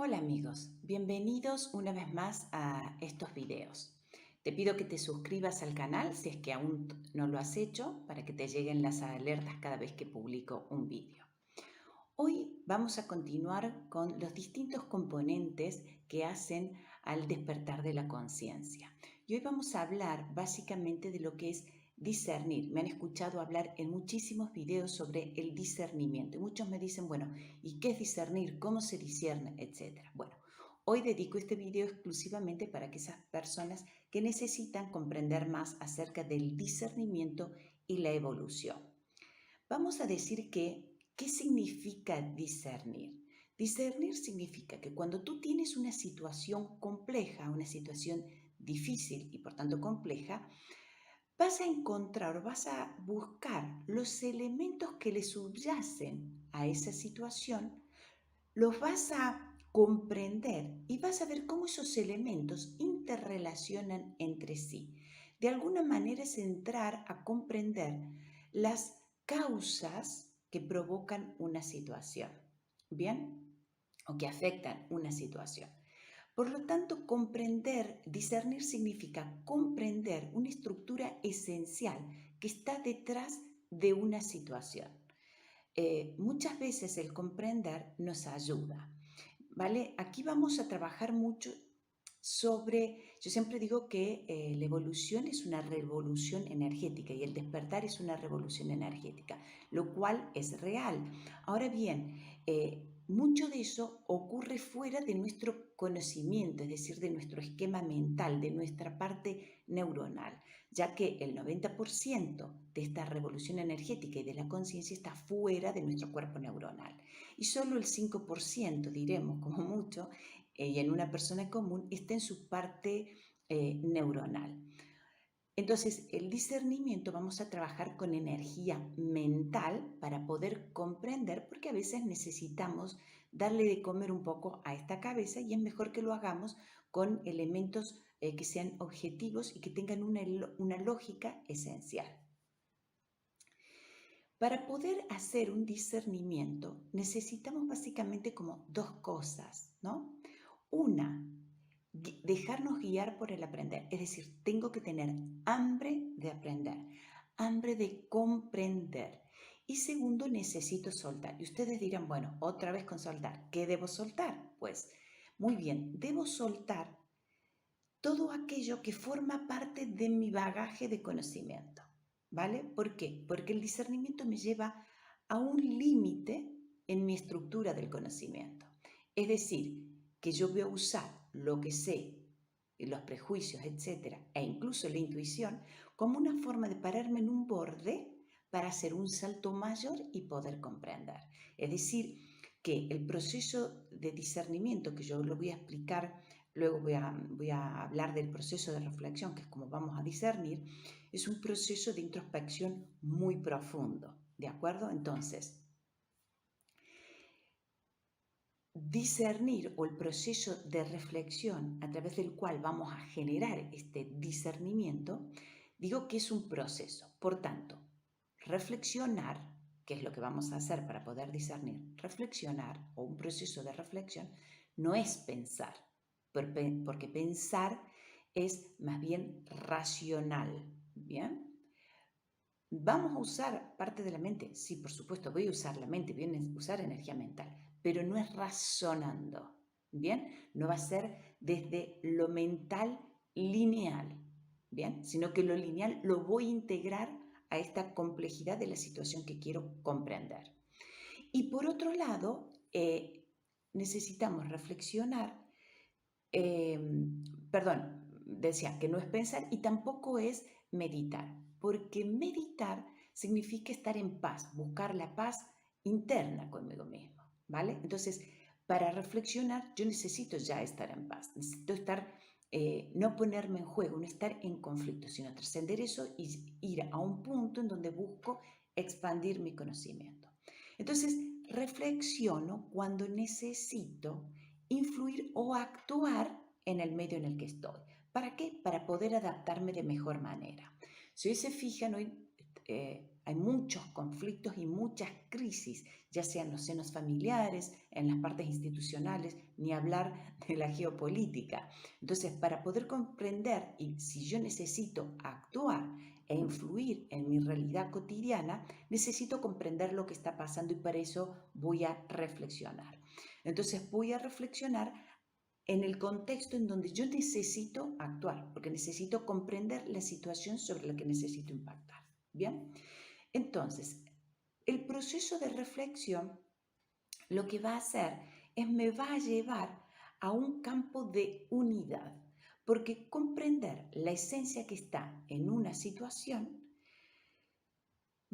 Hola amigos, bienvenidos una vez más a estos videos. Te pido que te suscribas al canal si es que aún no lo has hecho para que te lleguen las alertas cada vez que publico un vídeo. Hoy vamos a continuar con los distintos componentes que hacen al despertar de la conciencia. Y hoy vamos a hablar básicamente de lo que es discernir. Me han escuchado hablar en muchísimos videos sobre el discernimiento. Y muchos me dicen, bueno, ¿y qué es discernir? ¿Cómo se discierne? Etcétera. Bueno, hoy dedico este video exclusivamente para aquellas personas que necesitan comprender más acerca del discernimiento y la evolución. Vamos a decir que, ¿qué significa discernir? Discernir significa que cuando tú tienes una situación compleja, una situación difícil y por tanto compleja, vas a encontrar o vas a buscar los elementos que le subyacen a esa situación, los vas a comprender y vas a ver cómo esos elementos interrelacionan entre sí. De alguna manera es entrar a comprender las causas que provocan una situación, ¿bien? O que afectan una situación. Por lo tanto, comprender, discernir significa comprender una estructura esencial que está detrás de una situación. Muchas veces el comprender nos ayuda, ¿vale? Aquí vamos a trabajar mucho sobre, yo siempre digo que la evolución es una revolución energética y el despertar es una revolución energética, lo cual es real. Ahora bien, mucho de eso ocurre fuera de nuestro conocimiento, es decir, de nuestro esquema mental, de nuestra parte neuronal, ya que el 90% de esta revolución energética y de la conciencia está fuera de nuestro cuerpo neuronal. Y solo el 5%, diremos como mucho, y en una persona común, está en su parte neuronal. Entonces, el discernimiento vamos a trabajar con energía mental para poder comprender, porque a veces necesitamos darle de comer un poco a esta cabeza y es mejor que lo hagamos con elementos que sean objetivos y que tengan una lógica esencial. Para poder hacer un discernimiento necesitamos básicamente como dos cosas, ¿no? Una, dejarnos guiar por el aprender, es decir, tengo que tener hambre de aprender, hambre de comprender. Y segundo, necesito soltar. Y ustedes dirán, bueno, otra vez con soltar, ¿qué debo soltar? Pues muy bien, debo soltar todo aquello que forma parte de mi bagaje de conocimiento, ¿vale? ¿Por qué? Porque el discernimiento me lleva a un límite en mi estructura del conocimiento. Es decir, que yo voy a usar lo que sé, los prejuicios, etcétera, e incluso la intuición, como una forma de pararme en un borde para hacer un salto mayor y poder comprender. Es decir, que el proceso de discernimiento, que yo lo voy a explicar. Luego voy a hablar del proceso de reflexión, que es como vamos a discernir, es un proceso de introspección muy profundo, ¿de acuerdo? Entonces, discernir o el proceso de reflexión a través del cual vamos a generar este discernimiento, digo que es un proceso. Por tanto, reflexionar, que es lo que vamos a hacer para poder discernir, reflexionar o un proceso de reflexión no es pensar, porque pensar es más bien racional, ¿bien? ¿Vamos a usar parte de la mente? Sí, por supuesto, voy a usar la mente, voy a usar energía mental, pero no es razonando, ¿bien? No va a ser desde lo mental lineal, ¿bien? Sino que lo lineal lo voy a integrar a esta complejidad de la situación que quiero comprender. Y por otro lado, necesitamos reflexionar, eh, perdón, decía que no es pensar y tampoco es meditar, porque meditar significa estar en paz, buscar la paz interna conmigo mismo, ¿vale? Entonces, para reflexionar yo necesito ya estar en paz, necesito estar, no ponerme en juego, no estar en conflicto, sino trascender eso y ir a un punto en donde busco expandir mi conocimiento. Entonces, reflexiono cuando necesito influir o actuar en el medio en el que estoy. ¿Para qué? Para poder adaptarme de mejor manera. Si hoy se fijan, hoy hay muchos conflictos y muchas crisis, ya sean en los senos familiares, en las partes institucionales, ni hablar de la geopolítica. Entonces, para poder comprender y si yo necesito actuar e influir en mi realidad cotidiana, necesito comprender lo que está pasando y para eso voy a reflexionar. Entonces, voy a reflexionar en el contexto en donde yo necesito actuar, porque necesito comprender la situación sobre la que necesito impactar. ¿Bien? Entonces, el proceso de reflexión lo que va a hacer es me va a llevar a un campo de unidad, porque comprender la esencia que está en una situación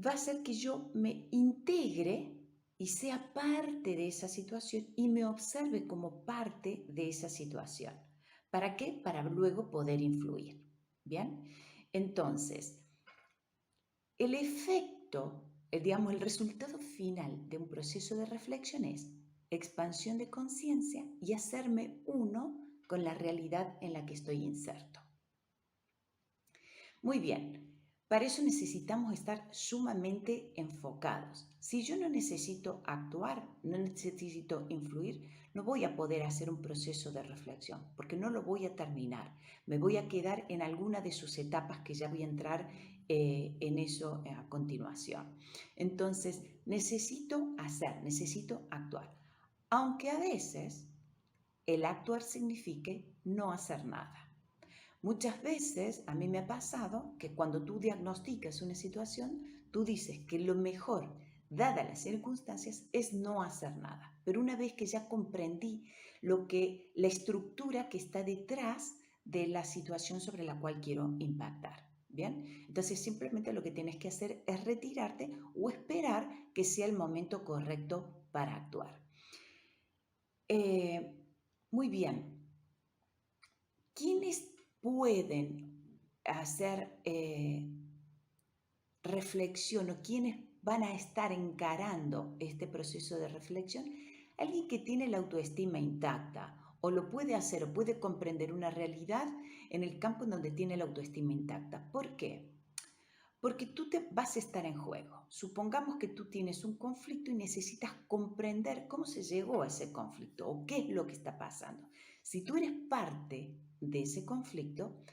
va a hacer que yo me integre y sea parte de esa situación y me observe como parte de esa situación. ¿Para qué? Para luego poder influir. ¿Bien? Entonces, el efecto, digamos, el resultado final de un proceso de reflexión es expansión de conciencia y hacerme uno con la realidad en la que estoy inserto. Muy bien, para eso necesitamos estar sumamente enfocados. Si yo no necesito actuar, no necesito influir, no voy a poder hacer un proceso de reflexión porque no lo voy a terminar. Me voy a quedar en alguna de sus etapas que ya voy a entrar en eso a continuación. Entonces, necesito hacer, necesito actuar. Aunque a veces el actuar signifique no hacer nada. Muchas veces a mí me ha pasado que cuando tú diagnosticas una situación, tú dices que lo mejor, dadas las circunstancias, es no hacer nada. Pero una vez que ya comprendí la estructura que está detrás de la situación sobre la cual quiero impactar. ¿Bien? Entonces simplemente lo que tienes que hacer es retirarte o esperar que sea el momento correcto para actuar. Muy bien. ¿Quiénes pueden hacer reflexión o quiénes van a estar encarando este proceso de reflexión? Alguien que tiene la autoestima intacta o lo puede hacer o puede comprender una realidad en el campo en donde tiene la autoestima intacta. ¿Por qué? Porque tú te vas a estar en juego. Supongamos que tú tienes un conflicto y necesitas comprender cómo se llegó a ese conflicto o qué es lo que está pasando. Si tú eres parte de ese conflicto,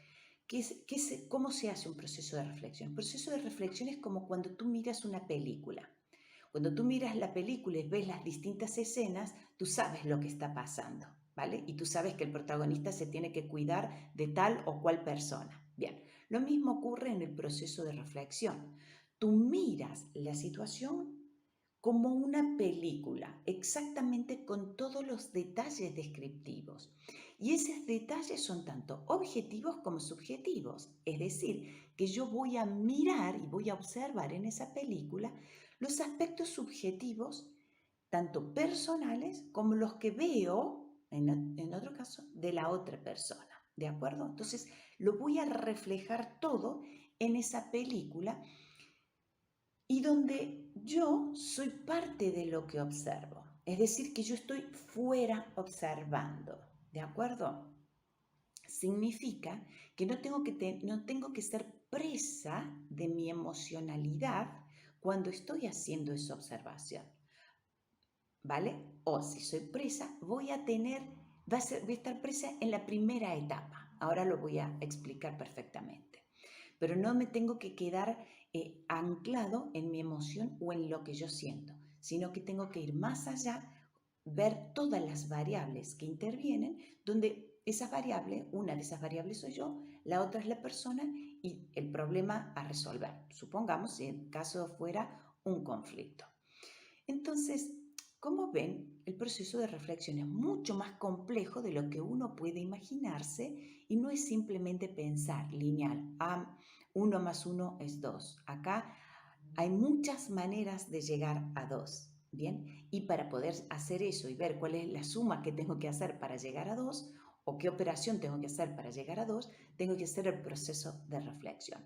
¿cómo se hace un proceso de reflexión? El proceso de reflexión es como cuando tú miras una película. Cuando tú miras la película y ves las distintas escenas, tú sabes lo que está pasando, ¿vale? Y tú sabes que el protagonista se tiene que cuidar de tal o cual persona. Bien, lo mismo ocurre en el proceso de reflexión. Tú miras la situación como una película, exactamente con todos los detalles descriptivos. Y esos detalles son tanto objetivos como subjetivos. Es decir, que yo voy a mirar y voy a observar en esa película los aspectos subjetivos, tanto personales como los que veo, en otro caso, de la otra persona. ¿De acuerdo? Entonces, lo voy a reflejar todo en esa película y donde yo soy parte de lo que observo. Es decir, que yo estoy fuera observando. ¿De acuerdo? Significa que no tengo que ser presa de mi emocionalidad cuando estoy haciendo esa observación. ¿Vale? O si soy presa, voy a estar presa en la primera etapa. Ahora lo voy a explicar perfectamente. Pero no me tengo que quedar anclado en mi emoción o en lo que yo siento, sino que tengo que ir más allá, ver todas las variables que intervienen, donde una de esas variables soy yo, la otra es la persona y el problema a resolver. Supongamos si en caso fuera un conflicto. Entonces, como ven, el proceso de reflexión es mucho más complejo de lo que uno puede imaginarse y no es simplemente pensar lineal. 1 más 1 es 2. Acá hay muchas maneras de llegar a 2. ¿Bien? Y para poder hacer eso y ver cuál es la suma que tengo que hacer para llegar a 2 o qué operación tengo que hacer para llegar a 2, tengo que hacer el proceso de reflexión.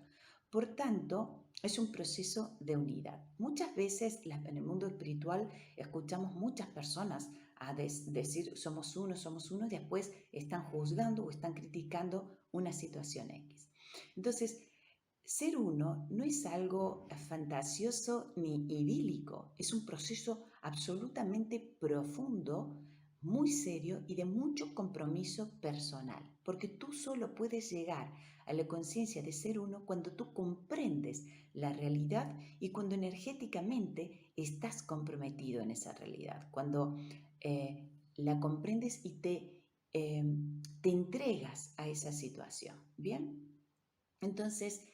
Por tanto, es un proceso de unidad. Muchas veces en el mundo espiritual escuchamos muchas personas a decir somos uno, y después están juzgando o están criticando una situación X. Entonces, Ser uno no es algo fantasioso ni idílico, es un proceso absolutamente profundo, muy serio y de mucho compromiso personal, porque tú solo puedes llegar a la conciencia de ser uno cuando tú comprendes la realidad y cuando energéticamente estás comprometido en esa realidad, cuando la comprendes y te entregas a esa situación. ¿Bien? Entonces,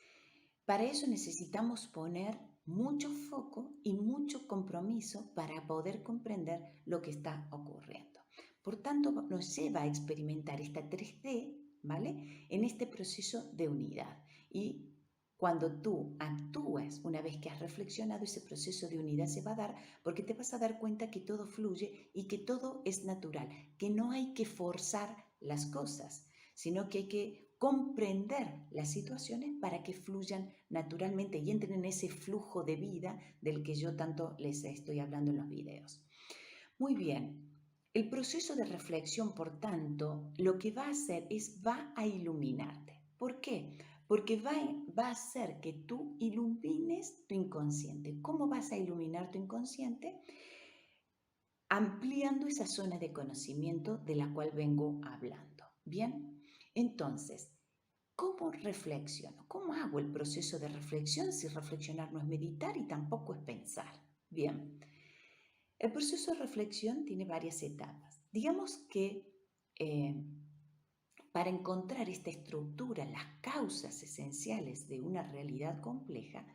para eso necesitamos poner mucho foco y mucho compromiso para poder comprender lo que está ocurriendo. Por tanto, nos lleva a experimentar esta 3D, ¿vale? En este proceso de unidad. Y cuando tú actúas, una vez que has reflexionado, ese proceso de unidad se va a dar porque te vas a dar cuenta que todo fluye y que todo es natural, que no hay que forzar las cosas, sino que hay que comprender las situaciones para que fluyan naturalmente y entren en ese flujo de vida del que yo tanto les estoy hablando en los videos. Muy bien, el proceso de reflexión, por tanto, lo que va a hacer es va a iluminarte. ¿Por qué? Porque va a hacer que tú ilumines tu inconsciente. ¿Cómo vas a iluminar tu inconsciente? Ampliando esa zona de conocimiento de la cual vengo hablando. Bien, entonces, ¿cómo reflexiono? ¿Cómo hago el proceso de reflexión si reflexionar no es meditar y tampoco es pensar? Bien, el proceso de reflexión tiene varias etapas. Digamos que eh, para encontrar esta estructura, las causas esenciales de una realidad compleja,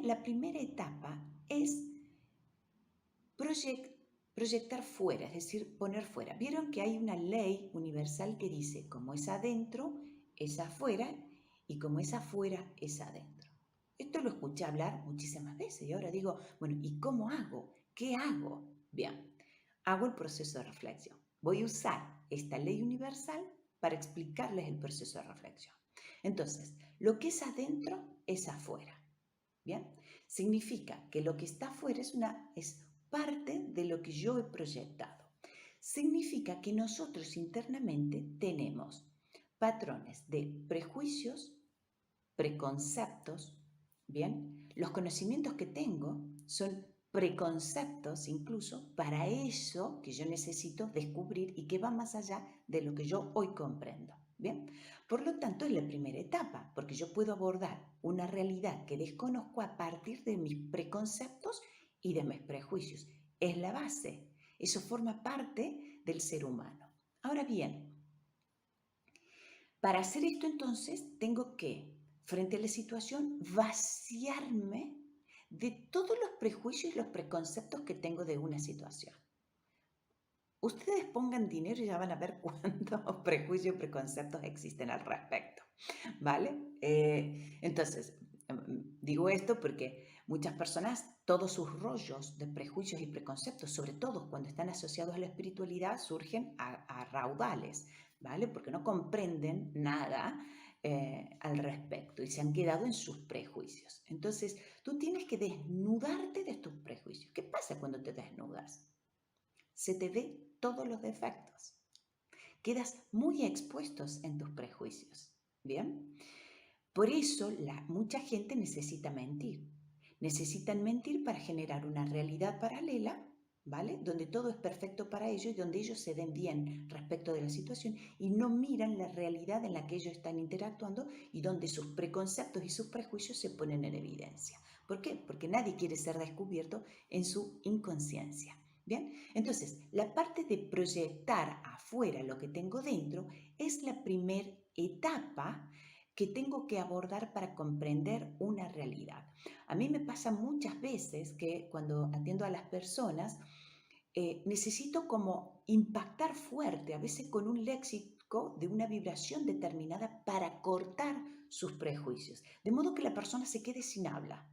la primera etapa es proyectar fuera, es decir, poner fuera. Vieron que hay una ley universal que dice, como es adentro, es afuera, y como es afuera, es adentro. Esto lo escuché hablar muchísimas veces y ahora digo, bueno, ¿y cómo hago? ¿Qué hago? Bien, hago el proceso de reflexión. Voy a usar esta ley universal para explicarles el proceso de reflexión. Entonces, lo que es adentro es afuera. Bien, significa que lo que está afuera es parte de lo que yo he proyectado. Significa que nosotros internamente tenemos patrones de prejuicios, preconceptos, ¿bien? Los conocimientos que tengo son preconceptos incluso para eso que yo necesito descubrir y que va más allá de lo que yo hoy comprendo, ¿bien? Por lo tanto, es la primera etapa, porque yo puedo abordar una realidad que desconozco a partir de mis preconceptos y de mis prejuicios. Es la base. Eso forma parte del ser humano. Ahora bien, para hacer esto entonces tengo que, frente a la situación, vaciarme de todos los prejuicios y los preconceptos que tengo de una situación. Ustedes pongan dinero y ya van a ver cuántos prejuicios y preconceptos existen al respecto, ¿vale? Entonces, digo esto porque muchas personas, todos sus rollos de prejuicios y preconceptos, sobre todo cuando están asociados a la espiritualidad, surgen a raudales, ¿vale? Porque no comprenden nada al respecto y se han quedado en sus prejuicios. Entonces, tú tienes que desnudarte de tus prejuicios. ¿Qué pasa cuando te desnudas? Se te ve todos los defectos. Quedas muy expuestos en tus prejuicios. ¿Bien? Por eso mucha gente necesita mentir. Necesitan mentir para generar una realidad paralela, ¿vale? Donde todo es perfecto para ellos y donde ellos se den bien respecto de la situación y no miran la realidad en la que ellos están interactuando y donde sus preconceptos y sus prejuicios se ponen en evidencia. ¿Por qué? Porque nadie quiere ser descubierto en su inconsciencia. ¿Bien? Entonces, la parte de proyectar afuera lo que tengo dentro es la primera etapa que tengo que abordar para comprender una realidad. A mí me pasa muchas veces que cuando atiendo a las personas, necesito como impactar fuerte, a veces con un léxico de una vibración determinada para cortar sus prejuicios, de modo que la persona se quede sin habla.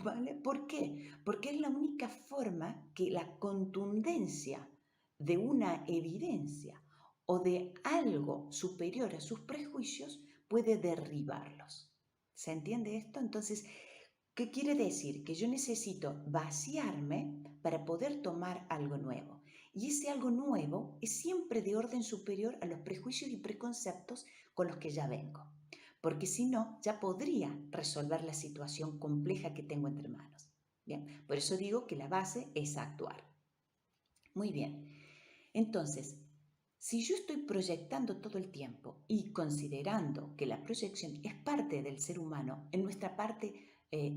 ¿Vale? ¿Por qué? Porque es la única forma que la contundencia de una evidencia o de algo superior a sus prejuicios puede derribarlos. ¿Se entiende esto? Entonces, ¿qué quiere decir? Que yo necesito vaciarme para poder tomar algo nuevo. Y ese algo nuevo es siempre de orden superior a los prejuicios y preconceptos con los que ya vengo. porque si no, ya podría resolver la situación compleja que tengo entre manos. Bien, por eso digo que la base es actuar. Muy bien, entonces, si yo estoy proyectando todo el tiempo y considerando que la proyección es parte del ser humano en nuestra parte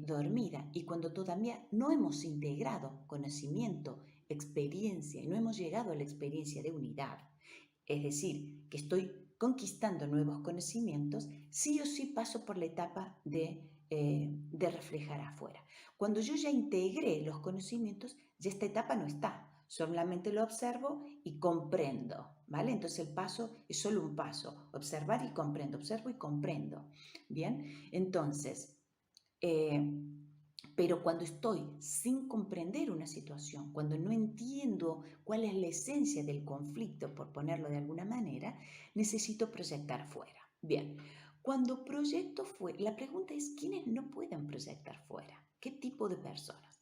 dormida y cuando todavía no hemos integrado conocimiento, experiencia y no hemos llegado a la experiencia de unidad, es decir, que estoy conquistando nuevos conocimientos, sí o sí paso por la etapa de reflejar afuera. Cuando yo ya integré los conocimientos, ya esta etapa no está, solamente lo observo y comprendo, ¿vale? Entonces el paso es solo un paso, observar y comprendo, observo y comprendo, ¿bien? Entonces, eh, pero cuando estoy sin comprender una situación, cuando no entiendo cuál es la esencia del conflicto, por ponerlo de alguna manera, necesito proyectar fuera. Bien, cuando proyecto fuera, la pregunta es, ¿quiénes no pueden proyectar fuera? ¿Qué tipo de personas?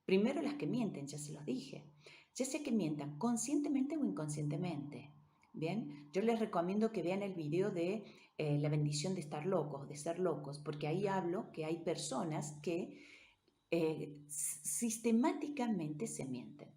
Primero las que mienten, ya se los dije, ya sea que mientan conscientemente o inconscientemente. Bien, yo les recomiendo que vean el video de la bendición de estar locos, de ser locos, porque ahí hablo que hay personas que sistemáticamente se mienten.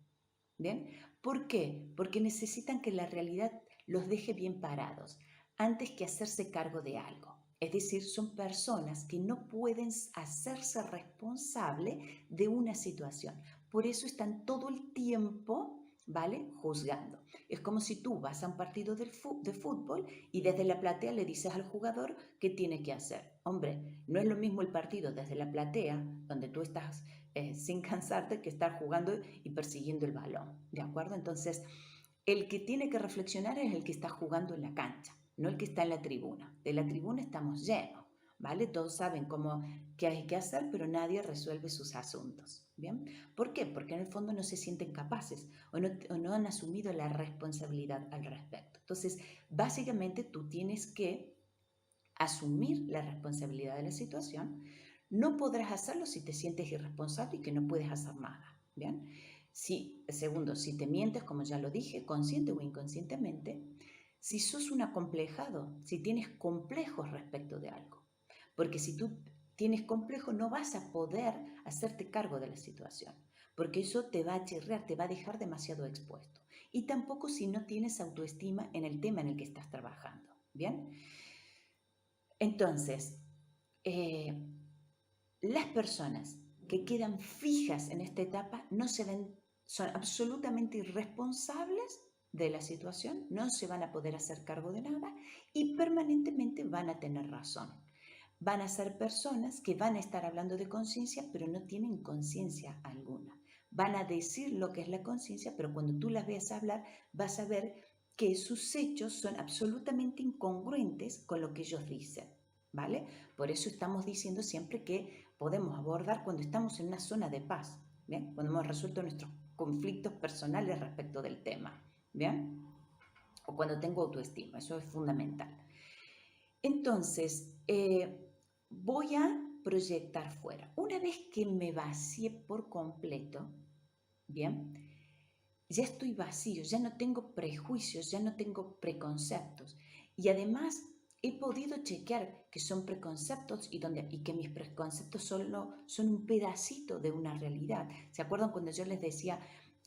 ¿Bien? ¿Por qué? Porque necesitan que la realidad los deje bien parados antes que hacerse cargo de algo. Es decir, son personas que no pueden hacerse responsable de una situación. Por eso están todo el tiempo, ¿vale? Juzgando. Es como si tú vas a un partido de fútbol y desde la platea le dices al jugador qué tiene que hacer. Hombre, no es lo mismo el partido desde la platea, donde tú estás sin cansarte, que estar jugando y persiguiendo el balón, ¿de acuerdo? Entonces, el que tiene que reflexionar es el que está jugando en la cancha, no el que está en la tribuna. De la tribuna estamos llenos, ¿vale? Todos saben qué hay que hacer, pero nadie resuelve sus asuntos, ¿bien? ¿Por qué? Porque en el fondo no se sienten capaces o no han asumido la responsabilidad al respecto. Entonces, básicamente tú tienes que asumir la responsabilidad de la situación. No podrás hacerlo si te sientes irresponsable y que no puedes hacer nada, ¿bien? Segundo, si te mientes, como ya lo dije, consciente o inconscientemente, si sos un acomplejado, si tienes complejos respecto de algo, porque si tú tienes complejo no vas a poder hacerte cargo de la situación, porque eso te va a chirrear, te va a dejar demasiado expuesto. Y tampoco si no tienes autoestima en el tema en el que estás trabajando, ¿bien? Entonces, eh, las personas que quedan fijas en esta etapa no se ven, son absolutamente irresponsables de la situación, no se van a poder hacer cargo de nada y permanentemente van a tener razón. Van a ser personas que van a estar hablando de conciencia, pero no tienen conciencia alguna. Van a decir lo que es la conciencia, pero cuando tú las veas hablar, vas a ver que sus hechos son absolutamente incongruentes con lo que ellos dicen, ¿vale? Por eso estamos diciendo siempre que podemos abordar cuando estamos en una zona de paz, ¿bien? Cuando hemos resuelto nuestros conflictos personales respecto del tema, ¿bien? O cuando tengo autoestima, eso es fundamental. Entonces, voy a proyectar fuera. Una vez que me vacié por completo, ¿bien? Ya estoy vacío, ya no tengo prejuicios, ya no tengo preconceptos. Y además he podido chequear que son preconceptos y que mis preconceptos solo son un pedacito de una realidad. ¿Se acuerdan cuando yo les decía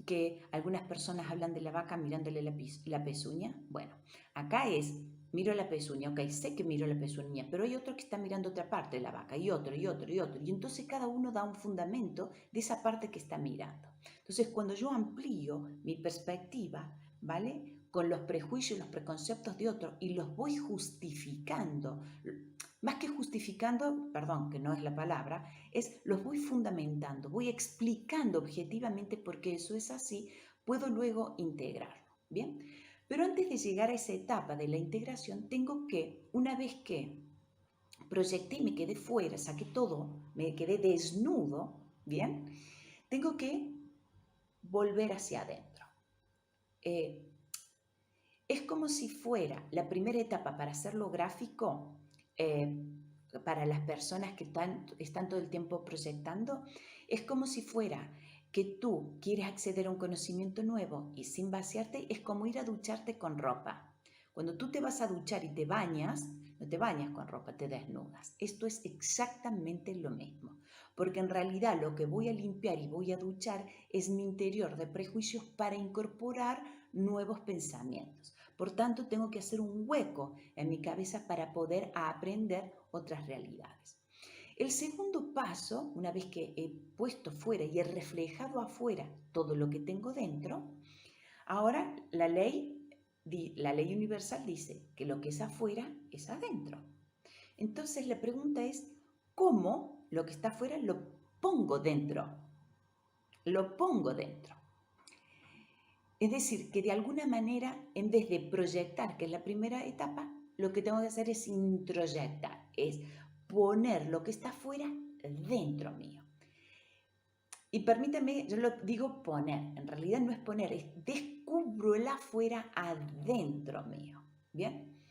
que algunas personas hablan de la vaca mirándole la pezuña? Bueno, acá es, miro la pezuña, ok, sé que miro la pezuña, pero hay otro que está mirando otra parte de la vaca y otro y otro y otro. Y entonces cada uno da un fundamento de esa parte que está mirando. Entonces, cuando yo amplío mi perspectiva, ¿vale? Con los prejuicios y los preconceptos de otro y los voy justificando, más que justificando, perdón, que no es la palabra, es los voy fundamentando, voy explicando objetivamente por qué eso es así, puedo luego integrarlo, ¿bien? Pero antes de llegar a esa etapa de la integración, tengo que, una vez que proyecté y me quedé fuera, saqué todo, me quedé desnudo, ¿bien? Tengo que volver hacia adentro. Eh, es como si fuera la primera etapa para hacerlo gráfico, para las personas que están todo el tiempo proyectando, es como si fuera que tú quieres acceder a un conocimiento nuevo y sin vaciarte, es como ir a ducharte con ropa. Cuando tú te vas a duchar y te bañas, no te bañas con ropa, te desnudas. Esto es exactamente lo mismo, porque en realidad lo que voy a limpiar y voy a duchar es mi interior de prejuicios para incorporar nuevos pensamientos. Por tanto, tengo que hacer un hueco en mi cabeza para poder aprender otras realidades. El segundo paso, una vez que he puesto fuera y he reflejado afuera todo lo que tengo dentro, ahora la ley universal dice que lo que es afuera es adentro. Entonces la pregunta es, ¿cómo lo que está afuera lo pongo dentro? Lo pongo dentro. Es decir, que de alguna manera, en vez de proyectar, que es la primera etapa, lo que tengo que hacer es introyectar, es poner lo que está afuera dentro mío. Y permítame, yo lo digo poner, en realidad no es poner, es descubro el afuera adentro mío. ¿Bien?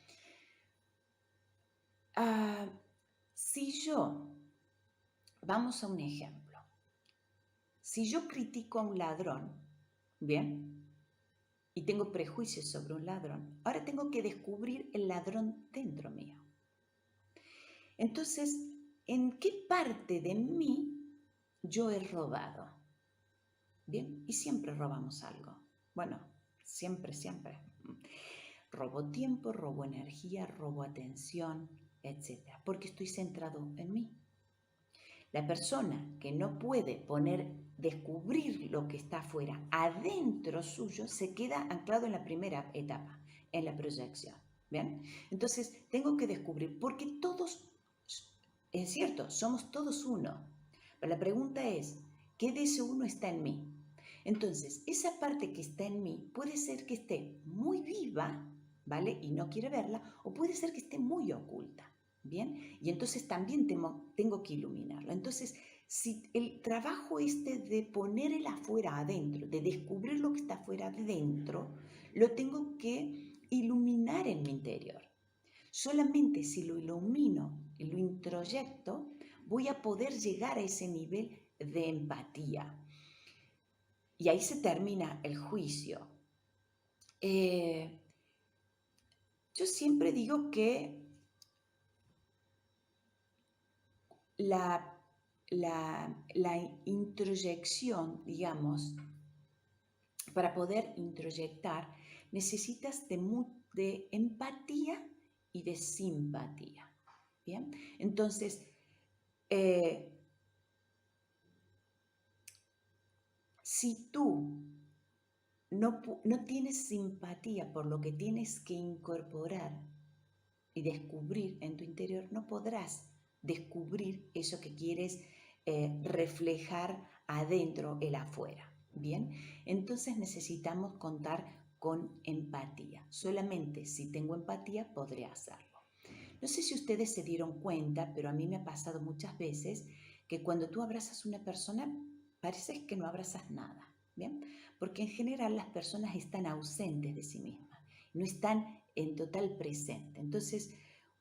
Si yo, vamos a un ejemplo, si yo critico a un ladrón, ¿bien? Y tengo prejuicios sobre un ladrón, ahora tengo que descubrir el ladrón dentro mío. Entonces, ¿en qué parte de mí yo he robado? ¿Bien? Y siempre robamos algo. Bueno, siempre, siempre. Robo tiempo, robo energía, robo atención, etc. Porque estoy centrado en mí. La persona que no puede descubrir lo que está afuera, adentro suyo, se queda anclado en la primera etapa, en la proyección. ¿Bien? Entonces, tengo que descubrir, porque todos, es cierto, somos todos uno. Pero la pregunta es, ¿qué de ese uno está en mí? Entonces, esa parte que está en mí puede ser que esté muy viva, ¿vale? Y no quiere verla, o puede ser que esté muy oculta. ¿Bien? Y entonces también tengo que iluminarlo. Entonces, si el trabajo de poner el afuera adentro, de descubrir lo que está afuera adentro, lo tengo que iluminar en mi interior. Solamente si lo ilumino y lo introyecto, voy a poder llegar a ese nivel de empatía. Y ahí se termina el juicio. Yo siempre digo que la introyección, digamos, para poder introyectar, necesitas de empatía y de simpatía. ¿Bien? Entonces, si tú no tienes simpatía por lo que tienes que incorporar y descubrir en tu interior, no podrás descubrir eso que quieres reflejar adentro, el afuera. Bien, entonces necesitamos contar con empatía. Solamente si tengo empatía podré hacerlo. No sé si ustedes se dieron cuenta, pero a mí me ha pasado muchas veces que cuando tú abrazas a una persona, parece que no abrazas nada. ¿Bien? Porque en general las personas están ausentes de sí mismas, no están en total presente. Entonces,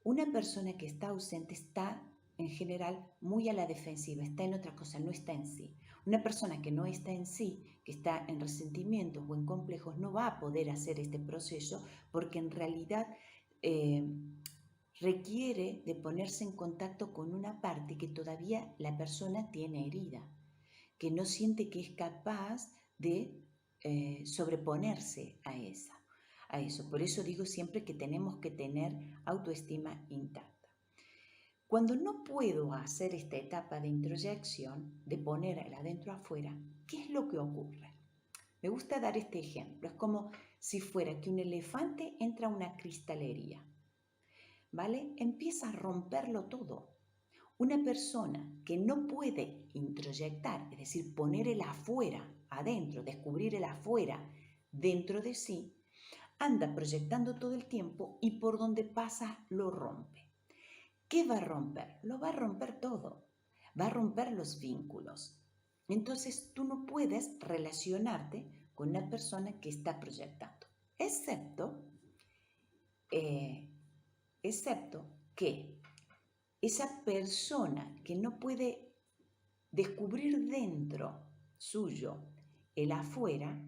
una persona que está ausente está en general muy a la defensiva, está en otra cosa, no está en sí. Una persona que no está en sí, que está en resentimientos o en complejos, no va a poder hacer este proceso porque en realidad requiere de ponerse en contacto con una parte que todavía la persona tiene herida, que no siente que es capaz de sobreponerse a eso. Por eso digo siempre que tenemos que tener autoestima intacta. Cuando no puedo hacer esta etapa de introyección, de poner el adentro afuera, ¿qué es lo que ocurre? Me gusta dar este ejemplo. Es como si fuera que un elefante entra a una cristalería, ¿vale? Empieza a romperlo todo. Una persona que no puede introyectar, es decir, poner el afuera adentro, descubrir el afuera dentro de sí, anda proyectando todo el tiempo y por donde pasa lo rompe. ¿Qué va a romper? Lo va a romper todo. Va a romper los vínculos. Entonces tú no puedes relacionarte con una persona que está proyectando, excepto que esa persona que no puede descubrir dentro suyo el afuera,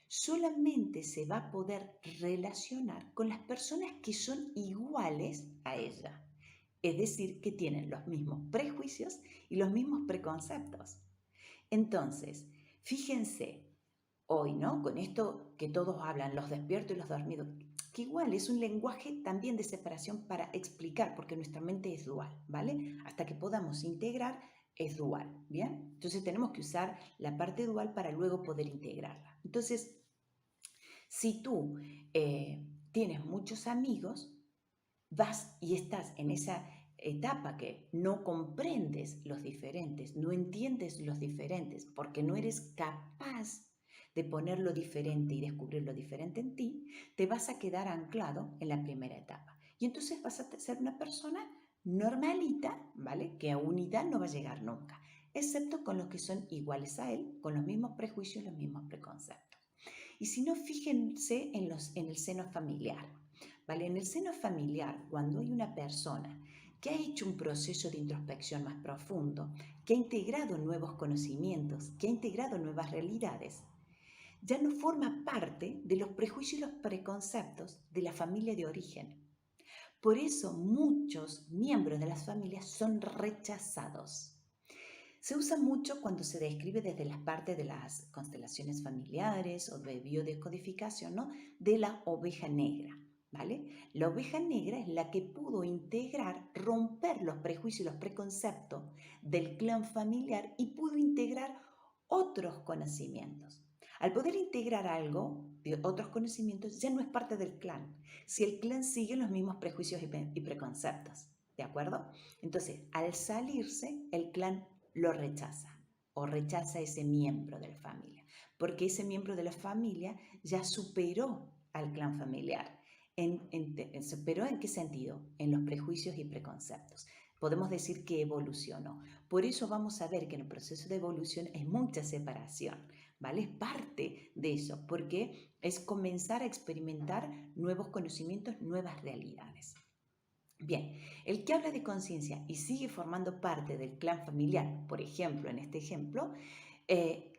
solamente se va a poder relacionar con las personas que son iguales a ella. Es decir, que tienen los mismos prejuicios y los mismos preconceptos. Entonces, fíjense, hoy, ¿no? Con esto que todos hablan, los despiertos y los dormidos, que igual es un lenguaje también de separación para explicar, porque nuestra mente es dual, ¿vale? Hasta que podamos integrar, es dual, ¿bien? Entonces tenemos que usar la parte dual para luego poder integrarla. Entonces, si tú tienes muchos amigos, vas y estás en esa etapa que no comprendes los diferentes, no entiendes los diferentes, porque no eres capaz de poner lo diferente y descubrir lo diferente en ti, te vas a quedar anclado en la primera etapa. Y entonces vas a ser una persona normalita, ¿vale? Que a unidad no va a llegar nunca, excepto con los que son iguales a él, con los mismos prejuicios, los mismos preconceptos. Y si no, fíjense en el seno familiar. ¿Vale? En el seno familiar, cuando hay una persona que ha hecho un proceso de introspección más profundo, que ha integrado nuevos conocimientos, que ha integrado nuevas realidades, ya no forma parte de los prejuicios y los preconceptos de la familia de origen. Por eso muchos miembros de las familias son rechazados. Se usa mucho cuando se describe desde las partes de las constelaciones familiares o de biodescodificación, ¿no? De la oveja negra, ¿vale? La oveja negra es la que pudo integrar, romper los prejuicios y los preconceptos del clan familiar y pudo integrar otros conocimientos. Al poder integrar algo de otros conocimientos, ya no es parte del clan, si el clan sigue los mismos prejuicios y preconceptos, ¿de acuerdo? Entonces, al salirse, el clan lo rechaza o rechaza a ese miembro de la familia, porque ese miembro de la familia ya superó al clan familiar. ¿Superó en qué sentido? En los prejuicios y preconceptos. Podemos decir que evolucionó. Por eso vamos a ver que en el proceso de evolución hay mucha separación, ¿vale? Es parte de eso, porque es comenzar a experimentar nuevos conocimientos, nuevas realidades. Bien, el que habla de conciencia y sigue formando parte del clan familiar, por ejemplo, en este ejemplo,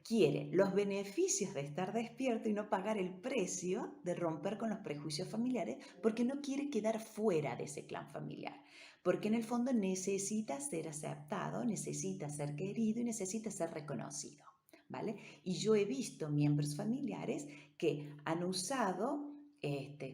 quiere los beneficios de estar despierto y no pagar el precio de romper con los prejuicios familiares porque no quiere quedar fuera de ese clan familiar, porque en el fondo necesita ser aceptado, necesita ser querido y necesita ser reconocido, ¿vale? Y yo he visto miembros familiares que han usado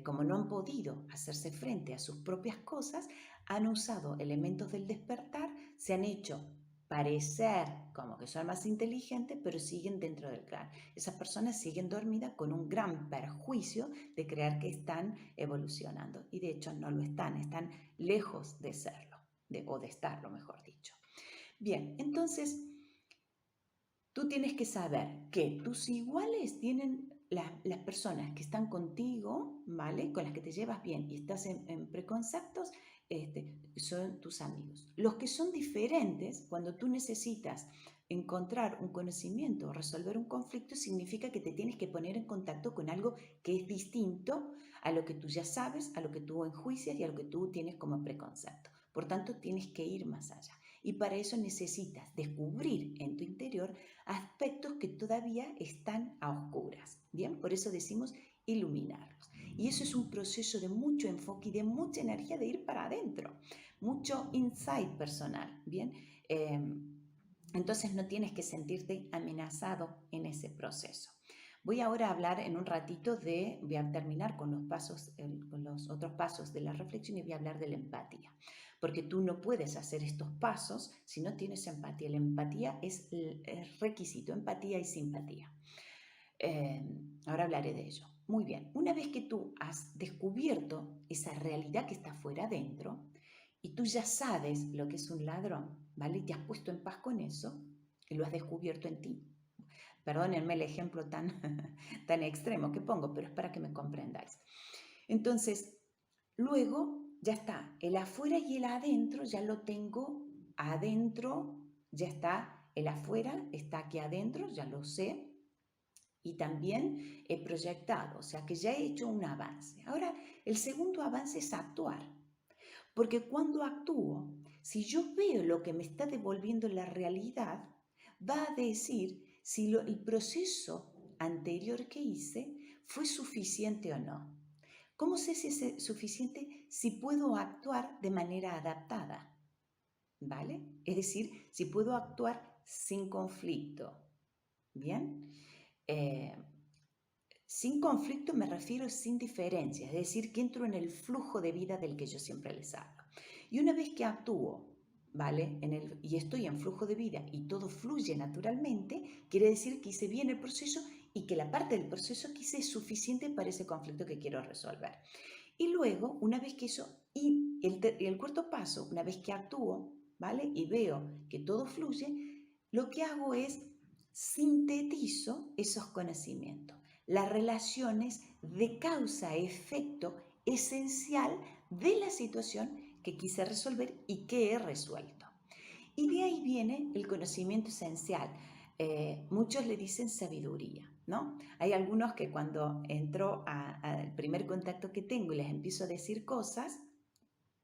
como no han podido hacerse frente a sus propias cosas, han usado elementos del despertar, se han hecho parecer como que son más inteligentes, pero siguen dentro del clan. Esas personas siguen dormidas con un gran perjuicio de creer que están evolucionando y de hecho no lo están, están lejos de serlo, o de estarlo, mejor dicho. Bien, entonces tú tienes que saber que tus iguales tienen las personas que están contigo, ¿vale? Con las que te llevas bien y estás en preconceptos, son tus amigos. Los que son diferentes, cuando tú necesitas encontrar un conocimiento o resolver un conflicto, significa que te tienes que poner en contacto con algo que es distinto a lo que tú ya sabes, a lo que tú enjuicias y a lo que tú tienes como preconcepto. Por tanto, tienes que ir más allá. Y para eso necesitas descubrir en tu interior aspectos que todavía están a oscuras. Bien, por eso decimos iluminarlos. Y eso es un proceso de mucho enfoque y de mucha energía de ir para adentro, mucho insight personal. Bien, entonces no tienes que sentirte amenazado en ese proceso. Voy ahora a hablar en un ratito voy a terminar con los pasos, con los otros pasos de la reflexión y voy a hablar de la empatía. Porque tú no puedes hacer estos pasos si no tienes empatía. La empatía es requisito, empatía y simpatía. Ahora hablaré de ello. Muy bien, una vez que tú has descubierto esa realidad que está fuera adentro y tú ya sabes lo que es un ladrón, ¿vale? Y te has puesto en paz con eso y lo has descubierto en ti. Perdónenme el ejemplo tan, tan extremo que pongo, pero es para que me comprendáis. Entonces, luego ya está, el afuera y el adentro ya lo tengo adentro, ya está, el afuera está aquí adentro, ya lo sé, y también he proyectado, o sea que ya he hecho un avance. Ahora, el segundo avance es actuar, porque cuando actúo, si yo veo lo que me está devolviendo la realidad, va a decir si el proceso anterior que hice fue suficiente o no. ¿Cómo sé si es suficiente? Si puedo actuar de manera adaptada, ¿vale? Es decir, si puedo actuar sin conflicto, ¿bien? Sin conflicto me refiero sin diferencia, es decir, que entro en el flujo de vida del que yo siempre les hablo. Y una vez que actúo, ¿vale? Y estoy en flujo de vida y todo fluye naturalmente, quiere decir que hice bien el proceso y que la parte del proceso que hice es suficiente para ese conflicto que quiero resolver. Y luego, una vez que eso, y el cuarto paso, una vez que actúo, ¿vale? Y veo que todo fluye, lo que hago es sintetizo esos conocimientos, las relaciones de causa-efecto esencial de la situación que quise resolver y que he resuelto. Y de ahí viene el conocimiento esencial. Muchos le dicen sabiduría, ¿no? Hay algunos que cuando entro al primer contacto que tengo y les empiezo a decir cosas,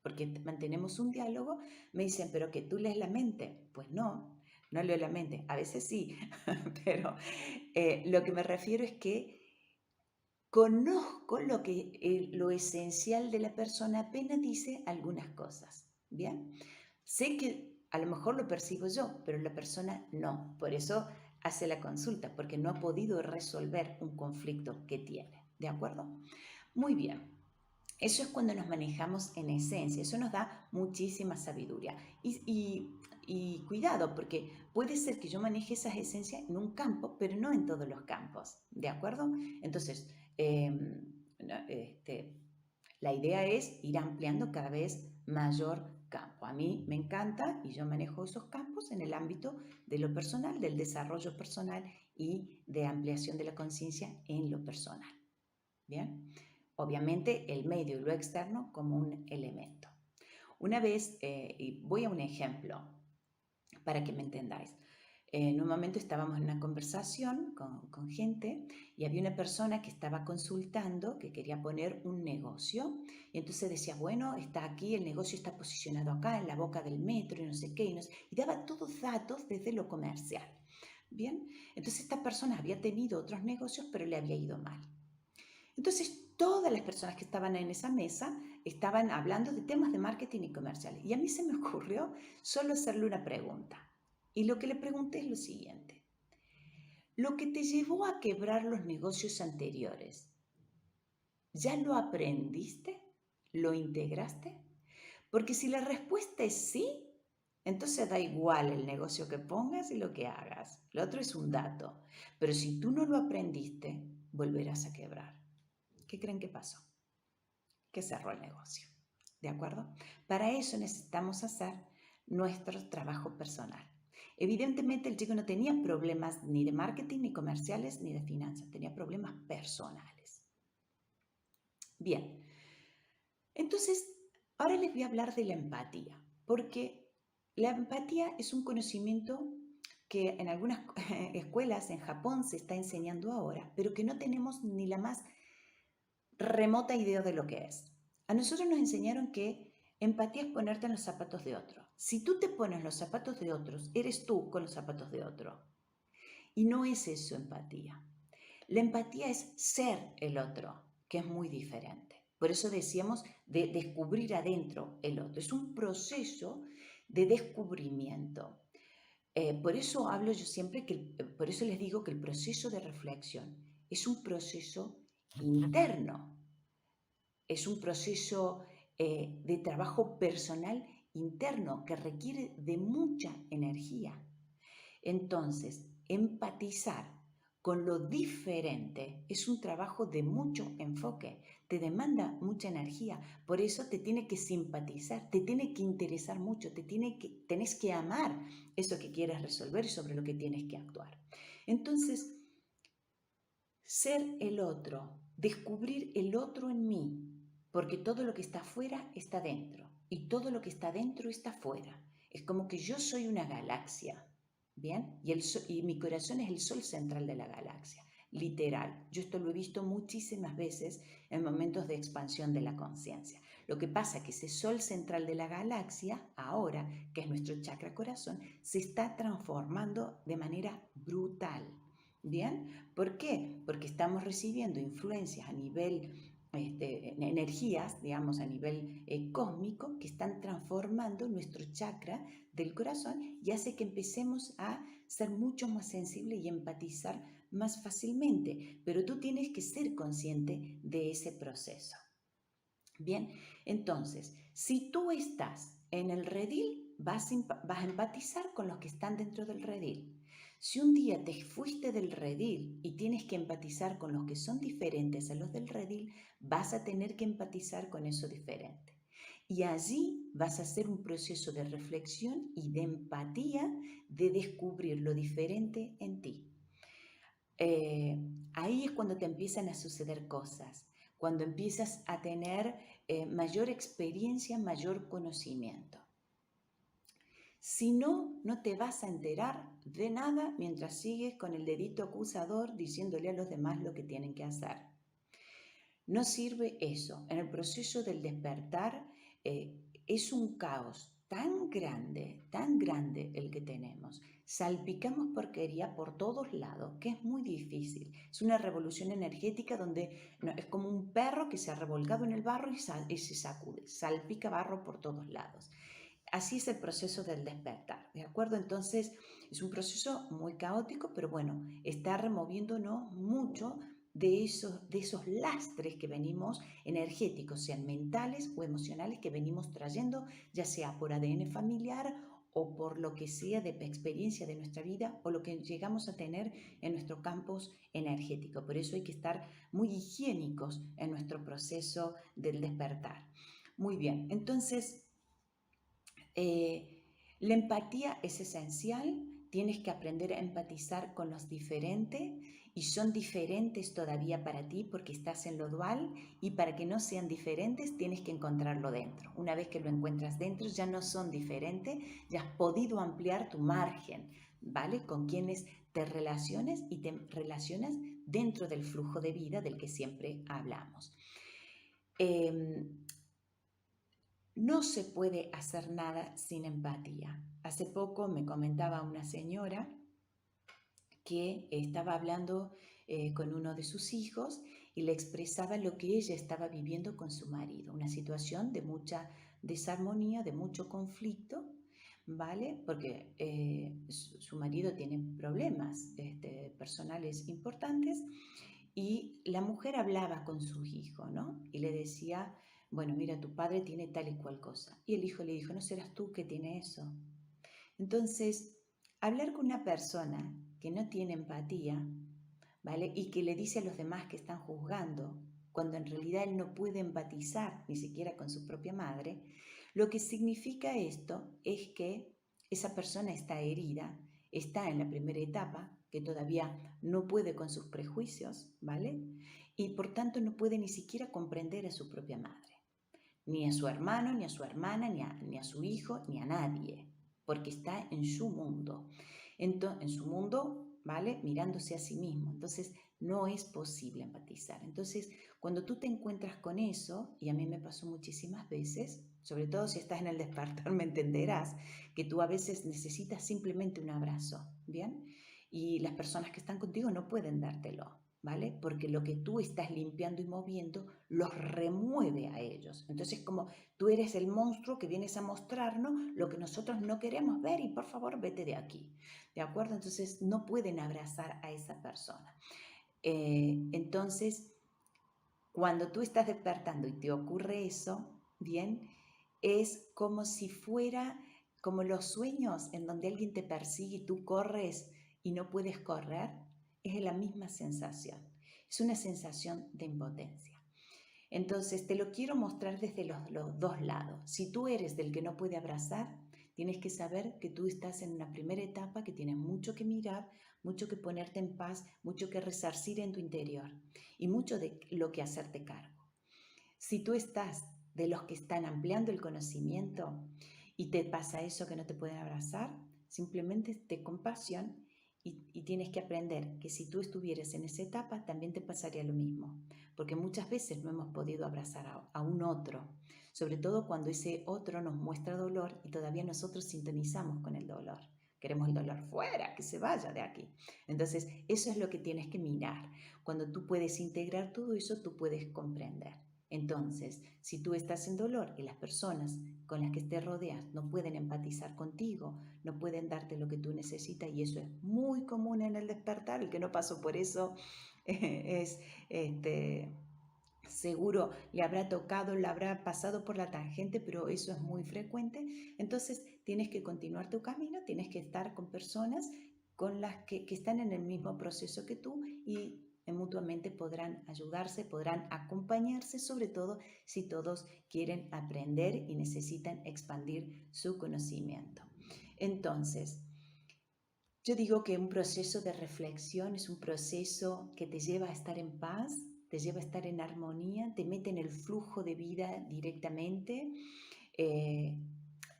porque mantenemos un diálogo, me dicen, pero que tú lees la mente. Pues no, no leo la mente. A veces sí, pero lo que me refiero es que conozco lo esencial de la persona apenas dice algunas cosas, ¿bien? Sé que a lo mejor lo percibo yo, pero la persona no. Por eso hace la consulta, porque no ha podido resolver un conflicto que tiene, ¿de acuerdo? Muy bien. Eso es cuando nos manejamos en esencia, eso nos da muchísima sabiduría. Y cuidado, porque puede ser que yo maneje esas esencias en un campo, pero no en todos los campos, ¿de acuerdo? Entonces, la idea es ir ampliando cada vez mayor campo. A mí me encanta y yo manejo esos campos en el ámbito de lo personal, del desarrollo personal y de ampliación de la conciencia en lo personal. ¿Bien? Obviamente el medio y lo externo como un elemento. Una vez, y voy a un ejemplo para que me entendáis. En un momento estábamos en una conversación con gente y había una persona que estaba consultando que quería poner un negocio y entonces decía, bueno, está aquí, el negocio está posicionado acá en la boca del metro y no sé qué, y daba todos datos desde lo comercial. Bien, entonces esta persona había tenido otros negocios pero le había ido mal. Entonces, todas las personas que estaban en esa mesa estaban hablando de temas de marketing y comerciales. Y a mí se me ocurrió solo hacerle una pregunta. Y lo que le pregunté es lo siguiente. ¿Lo que te llevó a quebrar los negocios anteriores, ya lo aprendiste? ¿Lo integraste? Porque si la respuesta es sí, entonces da igual el negocio que pongas y lo que hagas. Lo otro es un dato. Pero si tú no lo aprendiste, volverás a quebrar. ¿Qué creen que pasó? Que cerró el negocio. ¿De acuerdo? Para eso necesitamos hacer nuestro trabajo personal. Evidentemente el chico no tenía problemas ni de marketing, ni comerciales, ni de finanzas, tenía problemas personales. Bien, entonces ahora les voy a hablar de la empatía, porque la empatía es un conocimiento que en algunas escuelas en Japón se está enseñando ahora, pero que no tenemos ni la más remota idea de lo que es. A nosotros nos enseñaron que empatía es ponerte en los zapatos de otro. Si tú te pones en los zapatos de otros, eres tú con los zapatos de otro. Y no es eso empatía. La empatía es ser el otro, que es muy diferente. Por eso decíamos de descubrir adentro el otro. Es un proceso de descubrimiento. Por eso hablo yo siempre, por eso les digo que el proceso de reflexión es un proceso interno. Es un proceso de trabajo personal interno que requiere de mucha energía. Entonces, empatizar con lo diferente es un trabajo de mucho enfoque, te demanda mucha energía, por eso te tiene que simpatizar, te tiene que interesar mucho, tenés que amar eso que quieres resolver y sobre lo que tienes que actuar. Entonces, ser el otro, descubrir el otro en mí, porque todo lo que está afuera está dentro y todo lo que está dentro está afuera. Es como que yo soy una galaxia, ¿bien? Y mi corazón es el sol central de la galaxia, literal. Yo esto lo he visto muchísimas veces en momentos de expansión de la conciencia. Lo que pasa es que ese sol central de la galaxia, ahora, que es nuestro chakra corazón, se está transformando de manera brutal. ¿Bien? ¿Por qué? Porque estamos recibiendo influencias a nivel, energías, digamos, a nivel cósmico, que están transformando nuestro chakra del corazón y hace que empecemos a ser mucho más sensibles y empatizar más fácilmente. Pero tú tienes que ser consciente de ese proceso. Bien, entonces, si tú estás en el redil, vas a empatizar con los que están dentro del redil. Si un día te fuiste del redil y tienes que empatizar con los que son diferentes a los del redil, vas a tener que empatizar con eso diferente. Y allí vas a hacer un proceso de reflexión y de empatía, de descubrir lo diferente en ti. Ahí es cuando te empiezan a suceder cosas, cuando empiezas a tener mayor experiencia, mayor conocimiento. Si no, no te vas a enterar de nada mientras sigues con el dedito acusador diciéndole a los demás lo que tienen que hacer. No sirve eso. En el proceso del despertar es un caos tan grande el que tenemos. Salpicamos porquería por todos lados, que es muy difícil. Es una revolución energética donde es como un perro que se ha revolcado en el barro y se sacude. Salpica barro por todos lados. Así es el proceso del despertar, ¿de acuerdo? Entonces es un proceso muy caótico, pero bueno, está removiéndonos mucho de esos lastres que venimos energéticos, sean mentales o emocionales, que venimos trayendo, ya sea por ADN familiar o por lo que sea de experiencia de nuestra vida o lo que llegamos a tener en nuestro campus energético. Por eso hay que estar muy higiénicos en nuestro proceso del despertar. Muy bien, entonces la empatía es esencial, tienes que aprender a empatizar con los diferentes y son diferentes todavía para ti porque estás en lo dual, y para que no sean diferentes tienes que encontrarlo dentro. Una vez que lo encuentras dentro ya no son diferentes, ya has podido ampliar tu margen, ¿vale? Con quienes te relaciones y te relacionas dentro del flujo de vida del que siempre hablamos. No se puede hacer nada sin empatía. Hace poco me comentaba una señora que estaba hablando con uno de sus hijos y le expresaba lo que ella estaba viviendo con su marido, una situación de mucha desarmonía, de mucho conflicto, ¿vale? Porque su marido tiene problemas personales importantes, y la mujer hablaba con su hijo, ¿no? Y le decía, bueno, mira, tu padre tiene tal y cual cosa. Y el hijo le dijo, ¿no serás tú que tiene eso? Entonces, hablar con una persona que no tiene empatía, ¿vale? Y que le dice a los demás que están juzgando, cuando en realidad él no puede empatizar ni siquiera con su propia madre, lo que significa esto es que esa persona está herida, está en la primera etapa, que todavía no puede con sus prejuicios, ¿vale? Y por tanto no puede ni siquiera comprender a su propia madre, ni a su hermano, ni a su hermana, ni a su hijo, ni a nadie, porque está en su mundo. En su mundo, ¿vale? Mirándose a sí mismo. Entonces, no es posible empatizar. Entonces, cuando tú te encuentras con eso, y a mí me pasó muchísimas veces, sobre todo si estás en el despertar, me entenderás, que tú a veces necesitas simplemente un abrazo, ¿bien? Y las personas que están contigo no pueden dártelo, ¿vale? Porque lo que tú estás limpiando y moviendo los remueve a ellos. Entonces, como tú eres el monstruo que vienes a mostrarnos lo que nosotros no queremos ver y por favor vete de aquí, ¿de acuerdo? Entonces, no pueden abrazar a esa persona. Entonces, cuando tú estás despertando y te ocurre eso, bien, es como si fuera como los sueños en donde alguien te persigue y tú corres y no puedes correr, es la misma sensación. Es una sensación de impotencia. Entonces, te lo quiero mostrar desde los dos lados. Si tú eres del que no puede abrazar, tienes que saber que tú estás en una primera etapa que tienes mucho que mirar, mucho que ponerte en paz, mucho que resarcir en tu interior y mucho de lo que hacerte cargo. Si tú estás de los que están ampliando el conocimiento y te pasa eso que no te pueden abrazar, simplemente te compasión y tienes que aprender que si tú estuvieras en esa etapa también te pasaría lo mismo, porque muchas veces no hemos podido abrazar a un otro, sobre todo cuando ese otro nos muestra dolor y todavía nosotros sintonizamos con el dolor, queremos el dolor fuera, que se vaya de aquí. Entonces, eso es lo que tienes que mirar. Cuando tú puedes integrar todo eso, tú puedes comprender. Entonces, si tú estás en dolor y las personas con las que te rodeas no pueden empatizar contigo, no pueden darte lo que tú necesitas, y eso es muy común en el despertar, el que no pasó por eso es seguro le habrá tocado, le habrá pasado por la tangente, pero eso es muy frecuente. Entonces tienes que continuar tu camino, tienes que estar con personas con las que están en el mismo proceso que tú y mutuamente podrán ayudarse, podrán acompañarse, sobre todo si todos quieren aprender y necesitan expandir su conocimiento. Entonces, yo digo que un proceso de reflexión es un proceso que te lleva a estar en paz, te lleva a estar en armonía, te mete en el flujo de vida directamente, eh,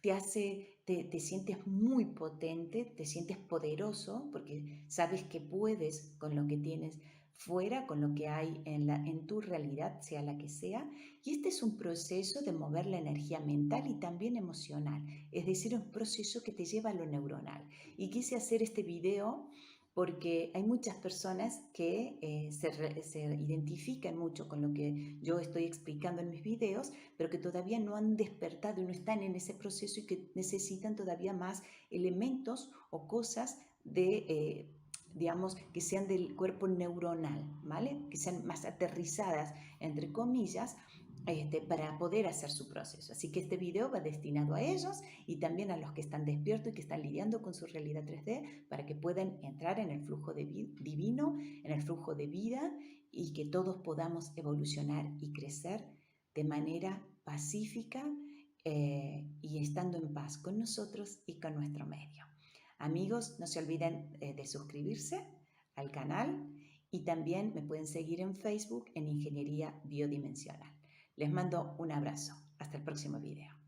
te sientes muy potente, te sientes poderoso porque sabes que puedes con lo que tienes fuera, con lo que hay en tu realidad, sea la que sea. Y este es un proceso de mover la energía mental y también emocional, es decir, un proceso que te lleva a lo neuronal. Y quise hacer este video porque hay muchas personas que se identifican mucho con lo que yo estoy explicando en mis videos, pero que todavía no han despertado y no están en ese proceso y que necesitan todavía más elementos o cosas digamos, que sean del cuerpo neuronal, ¿vale? Que sean más aterrizadas, entre comillas, para poder hacer su proceso. Así que este video va destinado a ellos y también a los que están despiertos y que están lidiando con su realidad 3D para que puedan entrar en el flujo divino, en el flujo de vida y que todos podamos evolucionar y crecer de manera pacífica y estando en paz con nosotros y con nuestro medio. Amigos, no se olviden de suscribirse al canal y también me pueden seguir en Facebook en Ingeniería Biodimensional. Les mando un abrazo. Hasta el próximo video.